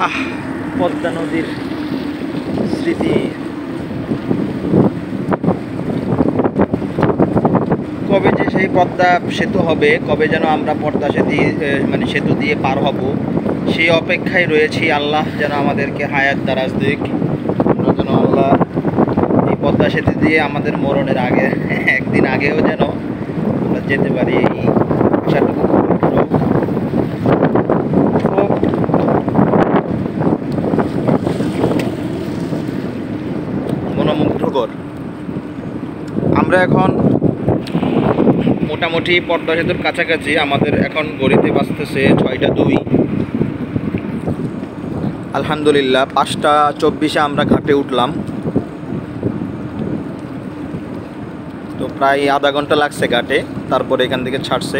আহ, পদ্মা নদীর স্মৃতি। কবে যে সেই পদ্মা সেতু হবে, কবে যেন আমরা পদ্মা সেতু মানে সেতু দিয়ে পার হব, সেই অপেক্ষায় রয়েছি। আল্লাহ যেন আমাদেরকে হায়াত দারাজ দিক, আমরা যেন আল্লাহ এই পদ্মা সেতু দিয়ে আমাদের মরণের আগে একদিন আগেও যেন আমরা যেতে পারি, এই আশাটুকু পূরণ হোক। খুব মনোমুগ্ধকর। আমরা এখন মোটামুটি পদ্মা সেতুর কাছাকাছি। আমাদের এখন ঘড়িতে বাজতেছে 6টা 2। আলহামদুলিল্লাহ 5টা 24-এ আমরা ঘাটে উঠলাম। তো প্রায় আধা ঘন্টা লাগছে ঘাটে, তারপরে এখান থেকে ছাড়ছে।